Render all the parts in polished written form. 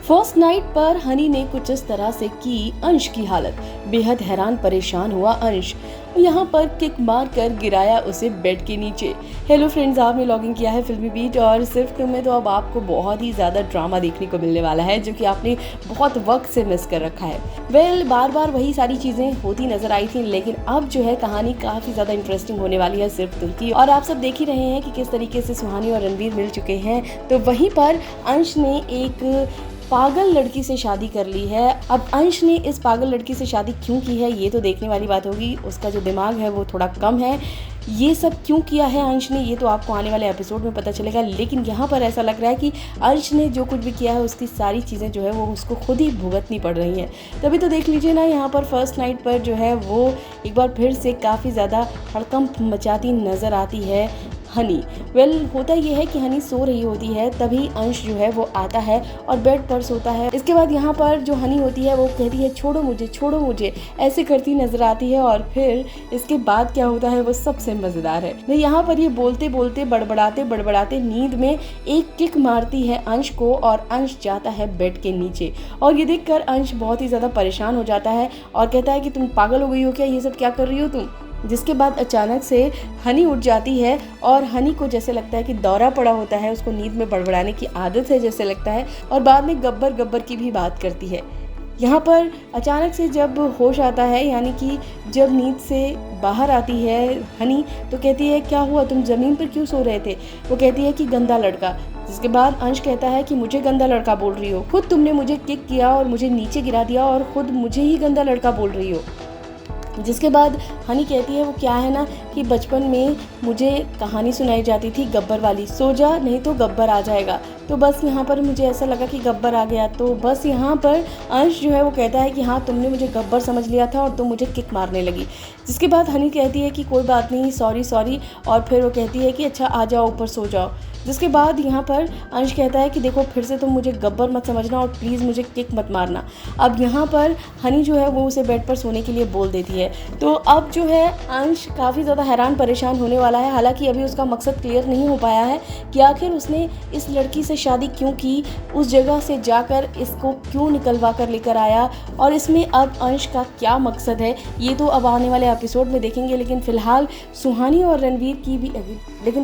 First night पर हनी ने कुछ इस तरह से की अंश की हालत। बेहद हैरान परेशान हुआ अंश, यहाँ पर किक मार कर गिराया उसे बेड के नीचे। हेलो फ्रेंड्स, आपने लॉगिन किया है फिल्मी बीट और सिर्फ तुम्हें तो अब आपको बहुत ही ज़्यादा ड्रामा देखने को मिलने वाला है, जो कि आपने बहुत वक्त से मिस कर रखा है। बार बार वही सारी चीज़ें होती नजर आई थी, लेकिन अब जो है कहानी काफ़ी ज़्यादा इंटरेस्टिंग होने वाली है सिर्फ तुम की। और आप सब देख ही रहे हैं कि किस तरीके से सुहानी और रणवीर मिल चुके हैं। तो वहीं पर अंश ने एक पागल लड़की से शादी कर ली है। अब अंश ने इस पागल लड़की से शादी क्यों की है, ये तो देखने वाली बात होगी। उसका जो दिमाग है वो थोड़ा कम है। ये सब क्यों किया है अंश ने, ये तो आपको आने वाले एपिसोड में पता चलेगा। लेकिन यहाँ पर ऐसा लग रहा है कि अंश ने जो कुछ भी किया है उसकी सारी चीज़ें जो है वो उसको खुद ही भुगतनी पड़ रही हैं। तभी तो देख लीजिए ना, यहाँ पर फर्स्ट नाइट पर जो है वो एक बार फिर से काफ़ी ज़्यादा हड़कंप मचाती नज़र आती है हनी। होता ये है कि हनी सो रही होती है, तभी अंश जो है वो आता है और बेड पर सोता है। इसके बाद यहाँ पर जो हनी होती है वो कहती है छोड़ो मुझे, ऐसे करती नजर आती है। और फिर इसके बाद क्या होता है वो सबसे मजेदार है। यहाँ पर ये बोलते बोलते बड़बड़ाते नींद में एक किक मारती है अंश को और अंश जाता है बेड के नीचे। और ये देखकर अंश बहुत ही ज्यादा परेशान हो जाता है और कहता है कि तुम पागल हो गई हो क्या, ये सब क्या कर रही हो तुम। जिसके बाद अचानक से हनी उठ जाती है और हनी को जैसे लगता है कि दौरा पड़ा होता है, उसको नींद में बड़बड़ाने की आदत है जैसे लगता है, और बाद में गब्बर की भी बात करती है। यहाँ पर अचानक से जब होश आता है, यानी कि जब नींद से बाहर आती है हनी, तो कहती है क्या हुआ, तुम ज़मीन पर क्यों सो रहे थे। वो कहती है कि गंदा लड़का। जिसके बाद अंश कहता है कि मुझे गंदा लड़का बोल रही हो, खुद तुमने मुझे किक किया और मुझे नीचे गिरा दिया और खुद मुझे ही गंदा लड़का बोल रही हो। जिसके बाद हनी कहती है वो क्या है ना कि बचपन में मुझे कहानी सुनाई जाती थी गब्बर वाली, सो जा नहीं तो गब्बर आ जाएगा। तो बस यहाँ पर मुझे ऐसा लगा कि गब्बर आ गया, तो बस यहाँ पर अंश जो है वो कहता है कि हाँ तुमने मुझे गब्बर समझ लिया था और तुम मुझे किक मारने लगी। जिसके बाद हनी कहती है कि कोई बात नहीं, सॉरी। और फिर वो कहती है कि अच्छा आ जाओ ऊपर सो जाओ। जिसके बाद यहाँ पर अंश कहता है कि देखो फिर से तुम मुझे गब्बर मत समझना और प्लीज़ मुझे किक मत मारना। अब यहाँ पर हनी जो है वो उसे बेड पर सोने के लिए बोल देती है। तो अब जो है अंश काफ़ी ज़्यादा हैरान परेशान होने वाला है। हालांकि अभी उसका मकसद क्लियर नहीं हो पाया है कि आखिर उसने इस लड़की से शादी क्यों की, उस जगह से जाकर इसको क्यों निकलवा कर लेकर आया, और इसमें अब अंश का क्या मकसद है, ये तो अब आने वाले एपिसोड में देखेंगे। लेकिन फिलहाल सुहानी और रणवीर की भी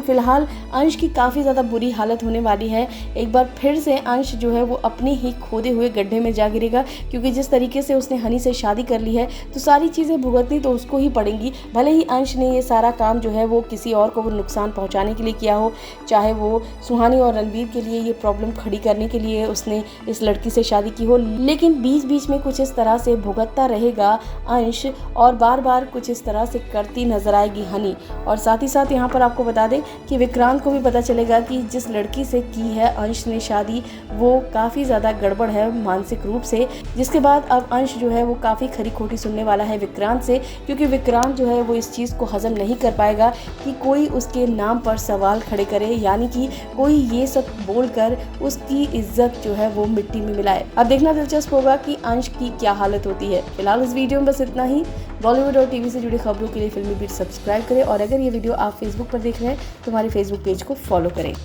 फिलहाल अंश की काफ़ी ज़्यादा बुरी हालत होने वाली है। एक बार फिर से अंश जो है वो अपने ही खोदे हुए गड्ढे में जा गिरेगा, क्योंकि जिस तरीके से उसने हनी से शादी कर ली है तो सारी चीज़ें भुगतनी तो उसको ही पड़ेंगी। भले ही अंश ने ये सारा काम जो है वो किसी और को वो नुकसान पहुंचाने के लिए किया हो, चाहे वो सुहानी और रणवीर के लिए ये प्रॉब्लम खड़ी करने के लिए उसने इस लड़की से शादी की हो, लेकिन बीच बीच में कुछ इस तरह से भुगतता रहेगा अंश और बार बार कुछ इस तरह से करती नजर आएगी हनी। और साथ ही साथ यहाँ पर आपको बता दें कि विक्रांत को भी पता चलेगा कि जिस लड़की से की है अंश ने शादी वो काफ़ी ज़्यादा गड़बड़ है मानसिक रूप से। जिसके बाद अब अंश जो है वो काफ़ी खरी खोटी सुनने वाला है विक्रांत से, क्योंकि विक्रांत जो है वो इस चीज़ को हजम नहीं कर पाएगा कि कोई उसके नाम पर सवाल खड़े करे, यानी कि कोई ये सब बोलकर उसकी इज्जत जो है वो मिट्टी में मिलाए। अब देखना दिलचस्प होगा कि अंश की क्या हालत होती है। फिलहाल इस वीडियो में बस इतना ही। बॉलीवुड और टीवी से जुड़ी खबरों के लिए फिल्मी बीट सब्सक्राइब करें, और अगर ये वीडियो आप फेसबुक पर देख रहे हैं तो हमारे फेसबुक पेज को फॉलो करें।